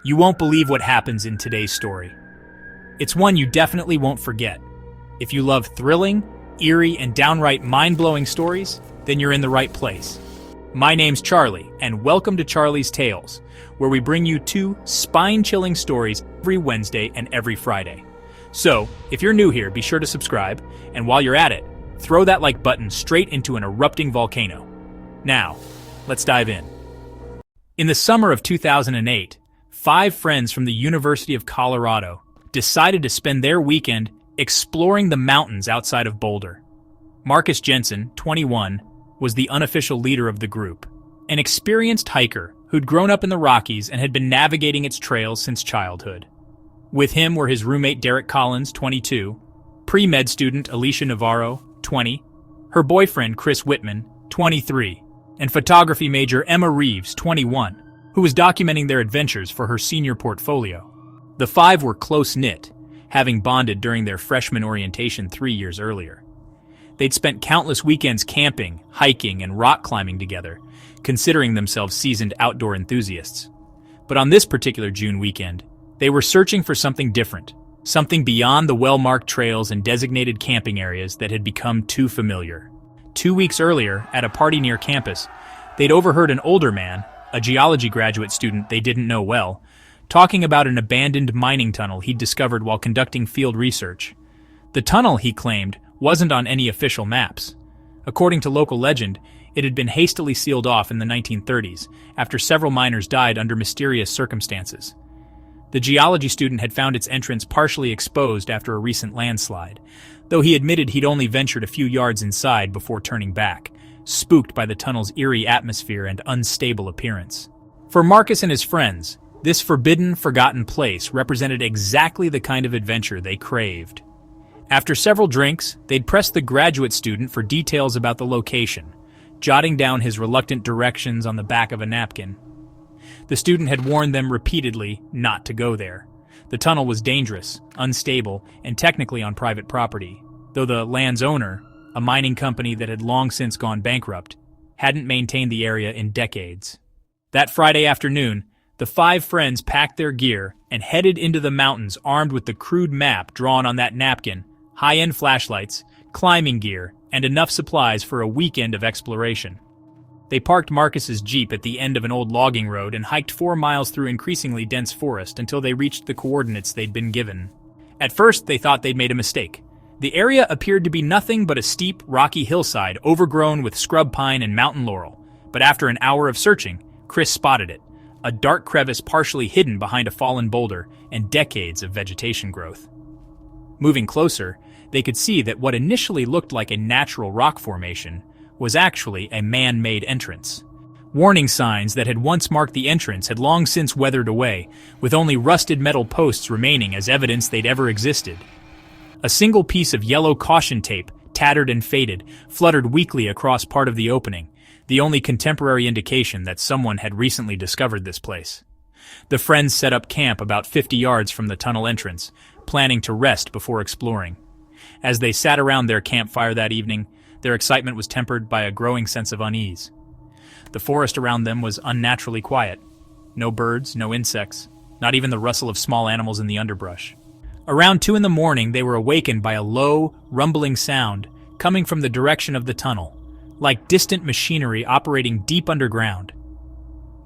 You won't believe what happens in today's story. It's one you definitely won't forget. If you love thrilling, eerie, and downright mind-blowing stories, then you're in the right place. My name's Charlie, and welcome to Charlie's Tales, where we bring you 2 spine-chilling stories every Wednesday and every Friday. So, if you're new here, be sure to subscribe, and while you're at it, throw that like button straight into an erupting volcano. Now, let's dive in. In the summer of 2008, 5 friends from the University of Colorado decided to spend their weekend exploring the mountains outside of Boulder. Marcus Jensen, 21, was the unofficial leader of the group, an experienced hiker who'd grown up in the Rockies and had been navigating its trails since childhood. With him were his roommate Derek Collins, 22, pre-med student Alicia Navarro, 20, her boyfriend Chris Whitman, 23, and photography major Emma Reeves, 21, who was documenting their adventures for her senior portfolio. The 5 were close-knit, having bonded during their freshman orientation 3 years earlier. They'd spent countless weekends camping, hiking, and rock climbing together, considering themselves seasoned outdoor enthusiasts. But on this particular June weekend, they were searching for something different, something beyond the well-marked trails and designated camping areas that had become too familiar. 2 weeks earlier, at a party near campus, they'd overheard an older man, a geology graduate student they didn't know well, talking about an abandoned mining tunnel he'd discovered while conducting field research. The tunnel, he claimed, wasn't on any official maps. According to local legend, it had been hastily sealed off in the 1930s after several miners died under mysterious circumstances. The geology student had found its entrance partially exposed after a recent landslide, though he admitted he'd only ventured a few yards inside before turning back, spooked by the tunnel's eerie atmosphere and unstable appearance. For Marcus and his friends, this forbidden, forgotten place represented exactly the kind of adventure they craved. After several drinks, they'd pressed the graduate student for details about the location, jotting down his reluctant directions on the back of a napkin. The student had warned them repeatedly not to go there. The tunnel was dangerous, unstable, and technically on private property, though the land's owner, a mining company that had long since gone bankrupt, hadn't maintained the area in decades. That Friday afternoon, the 5 friends packed their gear and headed into the mountains armed with the crude map drawn on that napkin, high-end flashlights, climbing gear, and enough supplies for a weekend of exploration. They parked Marcus's Jeep at the end of an old logging road and hiked 4 miles through increasingly dense forest until they reached the coordinates they'd been given. At first, they thought they'd made a mistake. The area appeared to be nothing but a steep, rocky hillside overgrown with scrub pine and mountain laurel, but after an hour of searching, Chris spotted it, a dark crevice partially hidden behind a fallen boulder and decades of vegetation growth. Moving closer, they could see that what initially looked like a natural rock formation was actually a man-made entrance. Warning signs that had once marked the entrance had long since weathered away, with only rusted metal posts remaining as evidence they'd ever existed. A single piece of yellow caution tape, tattered and faded, fluttered weakly across part of the opening, the only contemporary indication that someone had recently discovered this place. The friends set up camp about 50 yards from the tunnel entrance, planning to rest before exploring. As they sat around their campfire that evening, their excitement was tempered by a growing sense of unease. The forest around them was unnaturally quiet. No birds, no insects, not even the rustle of small animals in the underbrush. Around 2 a.m, they were awakened by a low, rumbling sound coming from the direction of the tunnel, like distant machinery operating deep underground.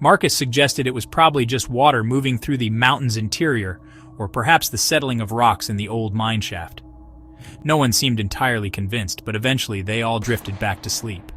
Marcus suggested it was probably just water moving through the mountain's interior, or perhaps the settling of rocks in the old mine shaft. No one seemed entirely convinced, but eventually they all drifted back to sleep.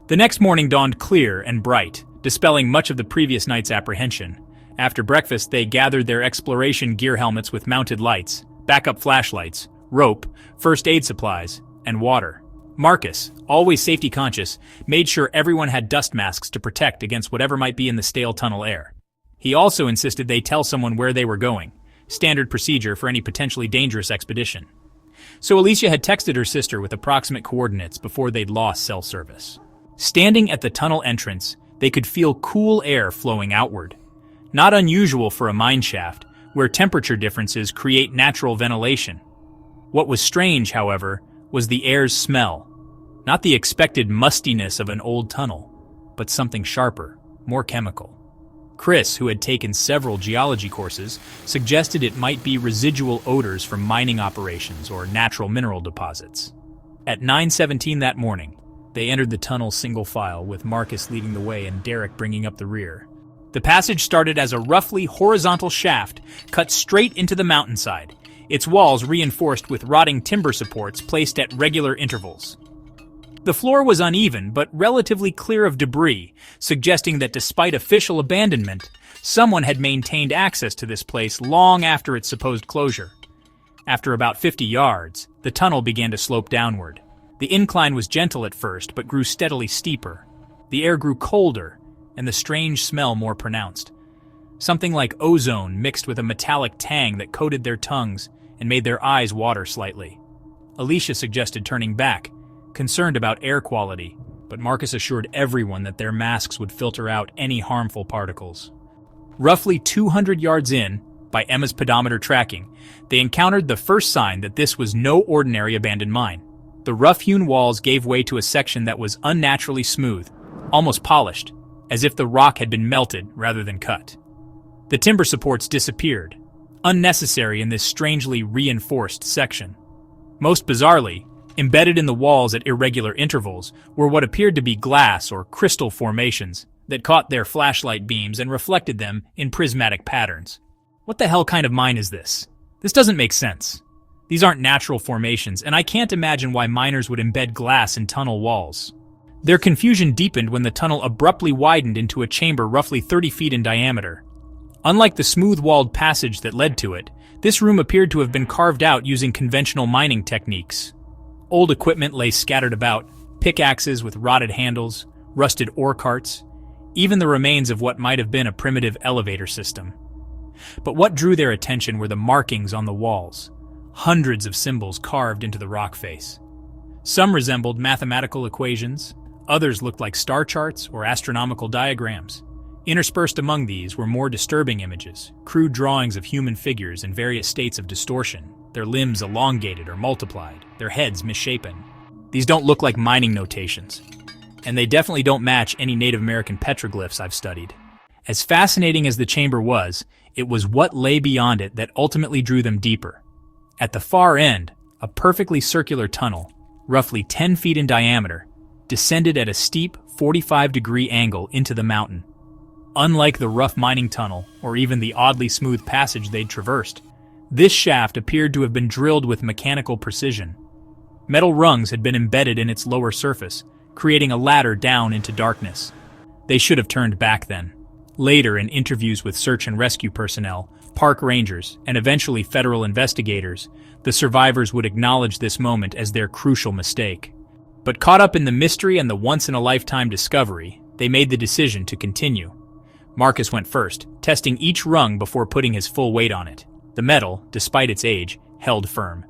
The next morning dawned clear and bright, dispelling much of the previous night's apprehension. After breakfast, they gathered their exploration gear helmets with mounted lights, backup flashlights, rope, first aid supplies, and water. Marcus, always safety conscious, made sure everyone had dust masks to protect against whatever might be in the stale tunnel air. He also insisted they tell someone where they were going, standard procedure for any potentially dangerous expedition. So Alicia had texted her sister with approximate coordinates before they'd lost cell service. Standing at the tunnel entrance, they could feel cool air flowing outward. Not unusual for a mine shaft, where temperature differences create natural ventilation. What was strange, however, was the air's smell. Not the expected mustiness of an old tunnel, but something sharper, more chemical. Chris, who had taken several geology courses, suggested it might be residual odors from mining operations or natural mineral deposits. At 9:17 that morning, they entered the tunnel single file, with Marcus leading the way and Derek bringing up the rear. The passage started as a roughly horizontal shaft cut straight into the mountainside, its walls reinforced with rotting timber supports placed at regular intervals. The floor was uneven but relatively clear of debris, suggesting that despite official abandonment, someone had maintained access to this place long after its supposed closure. After about 50 yards, the tunnel began to slope downward. The incline was gentle at first but grew steadily steeper. The air grew colder, and the strange smell more pronounced. Something like ozone mixed with a metallic tang that coated their tongues and made their eyes water slightly. Alicia suggested turning back, concerned about air quality, but Marcus assured everyone that their masks would filter out any harmful particles. Roughly 200 yards in, by Emma's pedometer tracking, they encountered the first sign that this was no ordinary abandoned mine. The rough-hewn walls gave way to a section that was unnaturally smooth, almost polished, as if the rock had been melted rather than cut. The timber supports disappeared, unnecessary in this strangely reinforced section. Most bizarrely, embedded in the walls at irregular intervals were what appeared to be glass or crystal formations that caught their flashlight beams and reflected them in prismatic patterns. What the hell kind of mine is this? This doesn't make sense. These aren't natural formations, and I can't imagine why miners would embed glass in tunnel walls. Their confusion deepened when the tunnel abruptly widened into a chamber roughly 30 feet in diameter. Unlike the smooth-walled passage that led to it, this room appeared to have been carved out using conventional mining techniques. Old equipment lay scattered about, pickaxes with rotted handles, rusted ore carts, even the remains of what might have been a primitive elevator system. But what drew their attention were the markings on the walls, hundreds of symbols carved into the rock face. Some resembled mathematical equations, others looked like star charts or astronomical diagrams. Interspersed among these were more disturbing images, crude drawings of human figures in various states of distortion, their limbs elongated or multiplied, their heads misshapen. These don't look like mining notations, and they definitely don't match any Native American petroglyphs I've studied. As fascinating as the chamber was, it was what lay beyond it that ultimately drew them deeper. At the far end, a perfectly circular tunnel, roughly 10 feet in diameter, descended at a steep 45-degree angle into the mountain. Unlike the rough mining tunnel, or even the oddly smooth passage they'd traversed, this shaft appeared to have been drilled with mechanical precision. Metal rungs had been embedded in its lower surface, creating a ladder down into darkness. They should have turned back then. Later, in interviews with search and rescue personnel, park rangers, and eventually federal investigators, the survivors would acknowledge this moment as their crucial mistake. But caught up in the mystery and the once-in-a-lifetime discovery, they made the decision to continue. Marcus went first, testing each rung before putting his full weight on it. The metal, despite its age, held firm.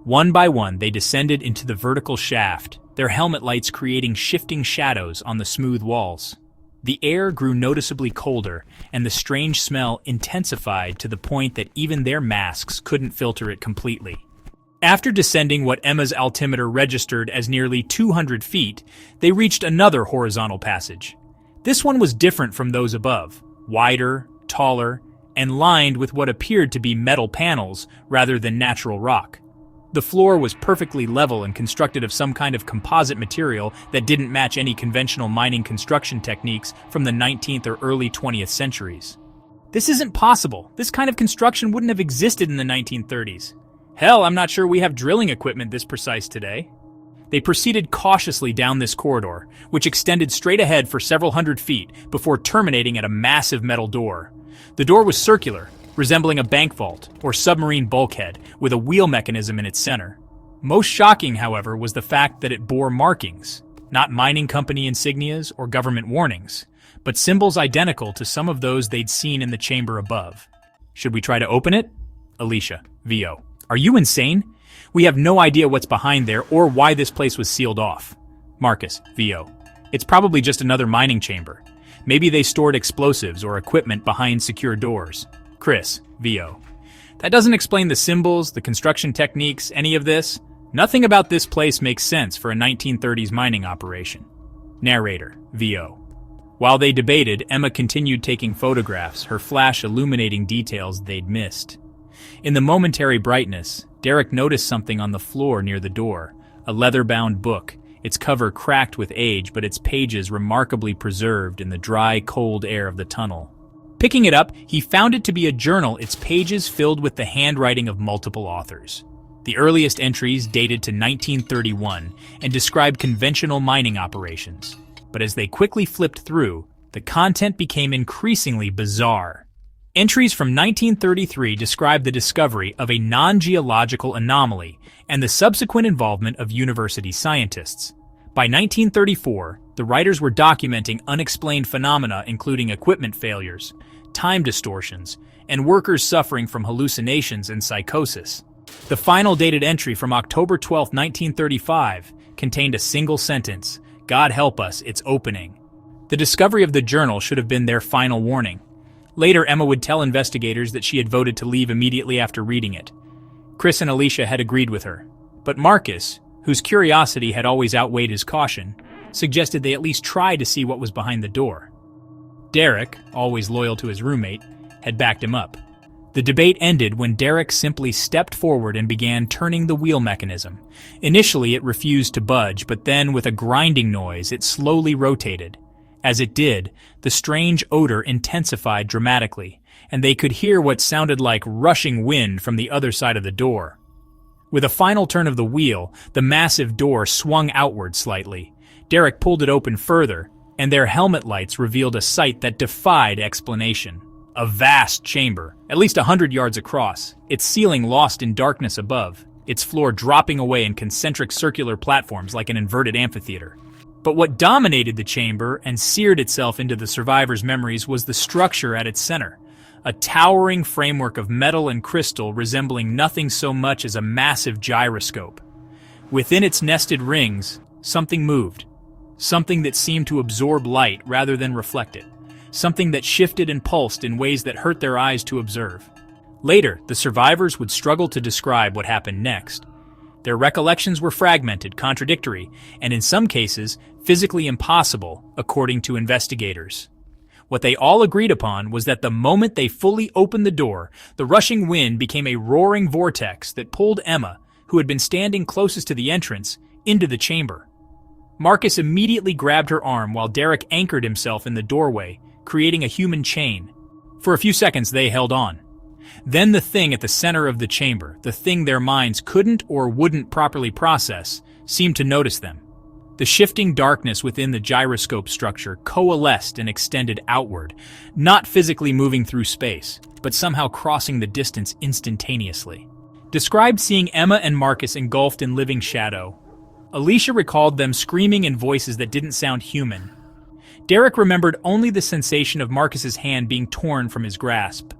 One by one, they descended into the vertical shaft, their helmet lights creating shifting shadows on the smooth walls. The air grew noticeably colder, and the strange smell intensified to the point that even their masks couldn't filter it completely. After descending what Emma's altimeter registered as nearly 200 feet, they reached another horizontal passage. This one was different from those above, wider, taller, and lined with what appeared to be metal panels rather than natural rock. The floor was perfectly level and constructed of some kind of composite material that didn't match any conventional mining construction techniques from the 19th or early 20th centuries. This isn't possible. This kind of construction wouldn't have existed in the 1930s. Hell, I'm not sure we have drilling equipment this precise today. They proceeded cautiously down this corridor, which extended straight ahead for several hundred feet before terminating at a massive metal door. The door was circular, resembling a bank vault or submarine bulkhead with a wheel mechanism in its center. Most shocking, however, was the fact that it bore markings, not mining company insignias or government warnings, but symbols identical to some of those they'd seen in the chamber above. Should we try to open it? Alicia, VO. Are you insane? We have no idea what's behind there or why this place was sealed off. Marcus, VO. It's probably just another mining chamber. Maybe they stored explosives or equipment behind secure doors. Chris, VO. That doesn't explain the symbols, the construction techniques, any of this. Nothing about this place makes sense for a 1930s mining operation. Narrator, VO. While they debated, Emma continued taking photographs, her flash illuminating details they'd missed. In the momentary brightness, Derek noticed something on the floor near the door, a leather-bound book, its cover cracked with age but its pages remarkably preserved in the dry, cold air of the tunnel. Picking it up, he found it to be a journal, its pages filled with the handwriting of multiple authors. The earliest entries dated to 1931 and described conventional mining operations. But as they quickly flipped through, the content became increasingly bizarre. Entries from 1933 described the discovery of a non-geological anomaly and the subsequent involvement of university scientists. By 1934, the writers were documenting unexplained phenomena including equipment failures, time distortions, and workers suffering from hallucinations and psychosis. The final dated entry from October 12, 1935, contained a single sentence, "God help us, it's opening." The discovery of the journal should have been their final warning. Later, Emma would tell investigators that she had voted to leave immediately after reading it. Chris and Alicia had agreed with her, but Marcus, whose curiosity had always outweighed his caution, suggested they at least try to see what was behind the door. Derek, always loyal to his roommate, had backed him up. The debate ended when Derek simply stepped forward and began turning the wheel mechanism. Initially, it refused to budge, but then, with a grinding noise, it slowly rotated. As it did, the strange odor intensified dramatically, and they could hear what sounded like rushing wind from the other side of the door. With a final turn of the wheel, the massive door swung outward slightly. Derek pulled it open further, and their helmet lights revealed a sight that defied explanation. A vast chamber, at least 100 yards across, its ceiling lost in darkness above, its floor dropping away in concentric circular platforms like an inverted amphitheater. But what dominated the chamber and seared itself into the survivors' memories was the structure at its center, a towering framework of metal and crystal resembling nothing so much as a massive gyroscope. Within its nested rings, something moved, something that seemed to absorb light rather than reflect it, something that shifted and pulsed in ways that hurt their eyes to observe. Later, the survivors would struggle to describe what happened next. Their recollections were fragmented, contradictory, and in some cases, physically impossible, according to investigators. What they all agreed upon was that the moment they fully opened the door, the rushing wind became a roaring vortex that pulled Emma, who had been standing closest to the entrance, into the chamber. Marcus immediately grabbed her arm while Derek anchored himself in the doorway, creating a human chain. For a few seconds, they held on. Then the thing at the center of the chamber, the thing their minds couldn't or wouldn't properly process, seemed to notice them. The shifting darkness within the gyroscope structure coalesced and extended outward, not physically moving through space, but somehow crossing the distance instantaneously. Described seeing Emma and Marcus engulfed in living shadow. Alicia recalled them screaming in voices that didn't sound human. Derek remembered only the sensation of Marcus's hand being torn from his grasp,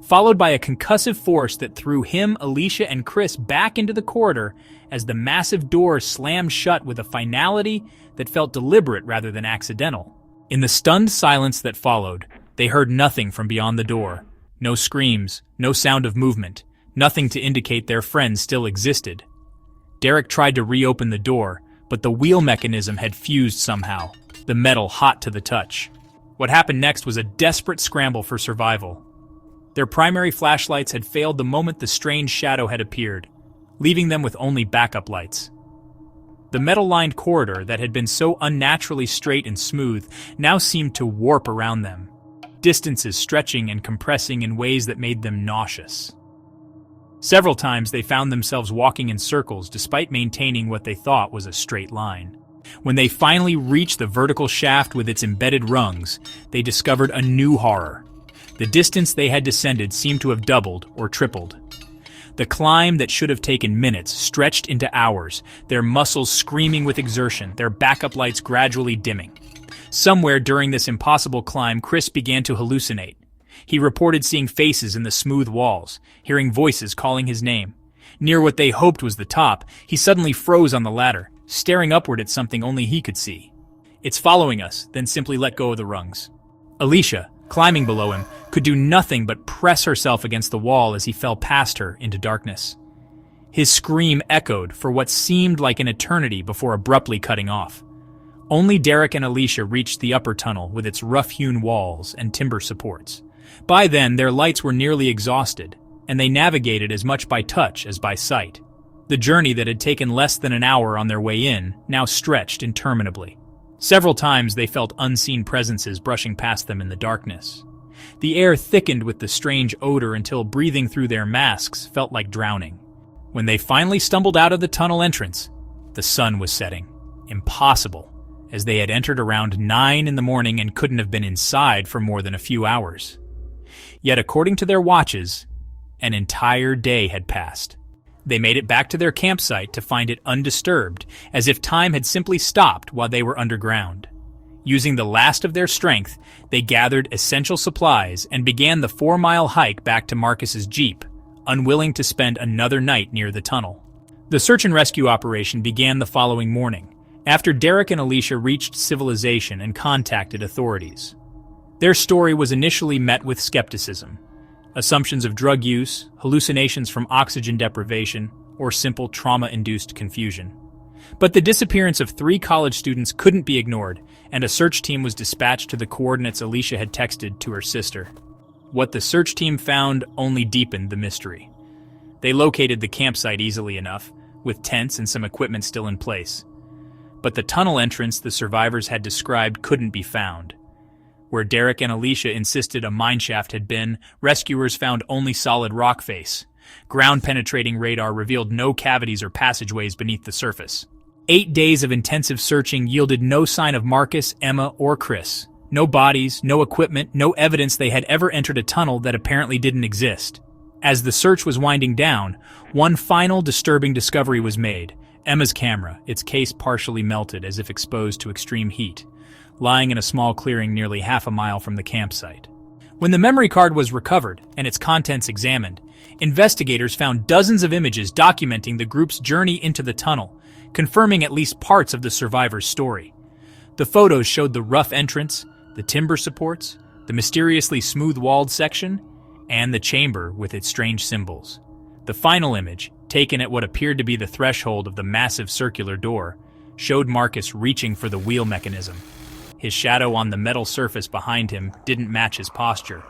followed by a concussive force that threw him, Alicia, and Chris back into the corridor as the massive door slammed shut with a finality that felt deliberate rather than accidental. In the stunned silence that followed, they heard nothing from beyond the door. No screams, no sound of movement, nothing to indicate their friends still existed. Derek tried to reopen the door, but the wheel mechanism had fused somehow, the metal hot to the touch. What happened next was a desperate scramble for survival. Their primary flashlights had failed the moment the strange shadow had appeared, leaving them with only backup lights. The metal-lined corridor that had been so unnaturally straight and smooth now seemed to warp around them, distances stretching and compressing in ways that made them nauseous. Several times they found themselves walking in circles despite maintaining what they thought was a straight line. When they finally reached the vertical shaft with its embedded rungs, they discovered a new horror. The distance they had descended seemed to have doubled or tripled. The climb that should have taken minutes stretched into hours, their muscles screaming with exertion, their backup lights gradually dimming. Somewhere during this impossible climb, Chris began to hallucinate. He reported seeing faces in the smooth walls, hearing voices calling his name. Near what they hoped was the top, he suddenly froze on the ladder, staring upward at something only he could see. "It's following us," then simply let go of the rungs. Alicia, climbing below him, could do nothing but press herself against the wall as he fell past her into darkness. His scream echoed for what seemed like an eternity before abruptly cutting off. Only Derek and Alicia reached the upper tunnel with its rough-hewn walls and timber supports. By then, their lights were nearly exhausted, and they navigated as much by touch as by sight. The journey that had taken less than an hour on their way in now stretched interminably. Several times they felt unseen presences brushing past them in the darkness. The air thickened with the strange odor until breathing through their masks felt like drowning. When they finally stumbled out of the tunnel entrance, the sun was setting. Impossible, as they had entered around 9 in the morning and couldn't have been inside for more than a few hours. Yet according to their watches, an entire day had passed. They made it back to their campsite to find it undisturbed, as if time had simply stopped while they were underground. Using the last of their strength, they gathered essential supplies and began the 4-mile hike back to Marcus's Jeep, unwilling to spend another night near the tunnel. The search and rescue operation began the following morning, after Derek and Alicia reached civilization and contacted authorities. Their story was initially met with skepticism. Assumptions of drug use, hallucinations from oxygen deprivation, or simple trauma-induced confusion. But the disappearance of 3 college students couldn't be ignored, and a search team was dispatched to the coordinates Alicia had texted to her sister. What the search team found only deepened the mystery. They located the campsite easily enough, with tents and some equipment still in place. But the tunnel entrance the survivors had described couldn't be found. Where Derek and Alicia insisted a mineshaft had been, rescuers found only solid rock face. Ground-penetrating radar revealed no cavities or passageways beneath the surface. 8 days of intensive searching yielded no sign of Marcus, Emma, or Chris. No bodies, no equipment, no evidence they had ever entered a tunnel that apparently didn't exist. As the search was winding down, one final disturbing discovery was made. Emma's camera, its case partially melted as if exposed to extreme heat, lying in a small clearing nearly half a mile from the campsite. When the memory card was recovered and its contents examined, investigators found dozens of images documenting the group's journey into the tunnel, confirming at least parts of the survivors' story. The photos showed the rough entrance, the timber supports, the mysteriously smooth-walled section, and the chamber with its strange symbols. The final image, taken at what appeared to be the threshold of the massive circular door, showed Marcus reaching for the wheel mechanism. His shadow on the metal surface behind him didn't match his posture.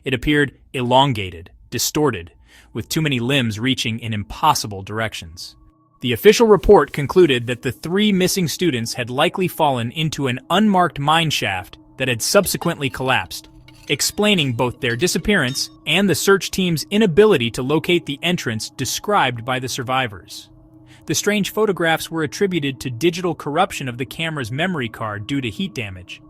It appeared elongated, distorted, with too many limbs reaching in impossible directions. The official report concluded that the 3 missing students had likely fallen into an unmarked mine shaft that had subsequently collapsed, explaining both their disappearance and the search team's inability to locate the entrance described by the survivors. The strange photographs were attributed to digital corruption of the camera's memory card due to heat damage.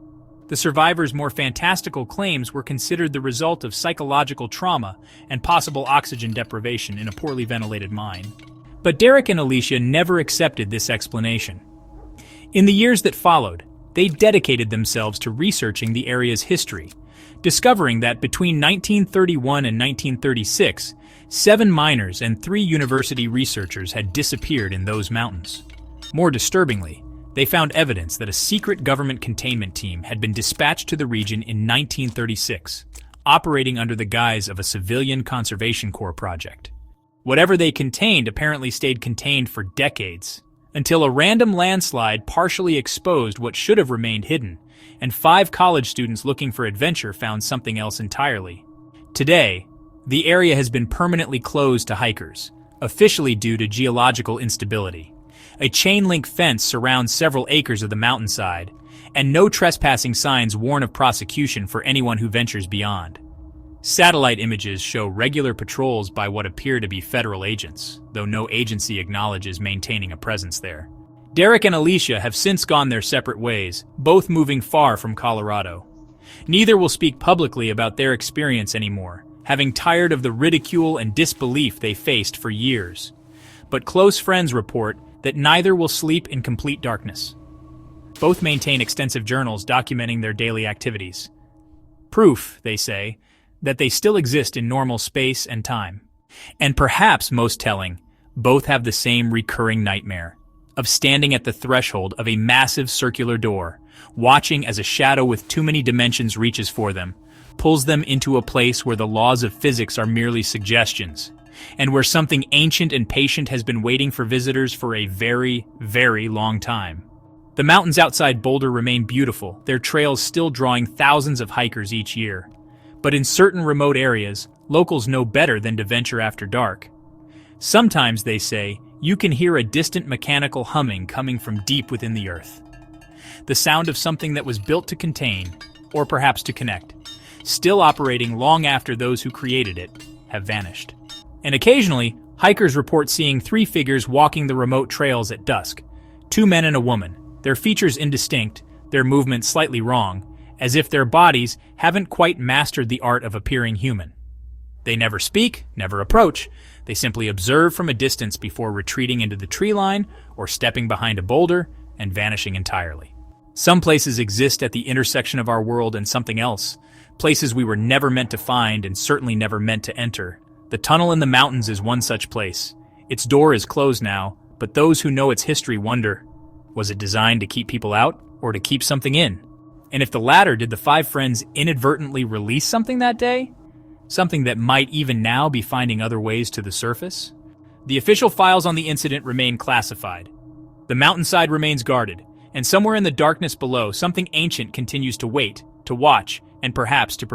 The survivors' more fantastical claims were considered the result of psychological trauma and possible oxygen deprivation in a poorly ventilated mine. But Derek and Alicia never accepted this explanation. In the years that followed, they dedicated themselves to researching the area's history, discovering that between 1931 and 1936, 7 miners and 3 university researchers had disappeared in those mountains. More disturbingly, they found evidence that a secret government containment team had been dispatched to the region in 1936, operating under the guise of a civilian conservation corps project. Whatever they contained apparently stayed contained for decades, until a random landslide partially exposed what should have remained hidden, and 5 college students looking for adventure found something else entirely. Today, the area has been permanently closed to hikers, officially due to geological instability. A chain-link fence surrounds several acres of the mountainside, and no trespassing signs warn of prosecution for anyone who ventures beyond. Satellite images show regular patrols by what appear to be federal agents, though no agency acknowledges maintaining a presence there. Derek and Alicia have since gone their separate ways, both moving far from Colorado. Neither will speak publicly about their experience anymore, having tired of the ridicule and disbelief they faced for years. But close friends report that neither will sleep in complete darkness. Both maintain extensive journals documenting their daily activities. Proof, they say, that they still exist in normal space and time. And perhaps most telling, both have the same recurring nightmare of standing at the threshold of a massive circular door, watching as a shadow with too many dimensions reaches for them, pulls them into a place where the laws of physics are merely suggestions, and where something ancient and patient has been waiting for visitors for a very, very long time. The mountains outside Boulder remain beautiful, their trails still drawing thousands of hikers each year. But in certain remote areas, locals know better than to venture after dark. Sometimes, they say, you can hear a distant mechanical humming coming from deep within the earth. The sound of something that was built to contain, or perhaps to connect, still operating long after those who created it have vanished. And occasionally, hikers report seeing three figures walking the remote trails at dusk. Two men and a woman, their features indistinct, their movements slightly wrong, as if their bodies haven't quite mastered the art of appearing human. They never speak, never approach. They simply observe from a distance before retreating into the tree line or stepping behind a boulder and vanishing entirely. Some places exist at the intersection of our world and something else, places we were never meant to find and certainly never meant to enter. The tunnel in the mountains is one such place. Its door is closed now, but those who know its history wonder, was it designed to keep people out or to keep something in? And if the latter, did the five friends inadvertently release something that day? Something that might even now be finding other ways to the surface? The official files on the incident remain classified. The mountainside remains guarded, and somewhere in the darkness below, something ancient continues to wait, to watch, and perhaps to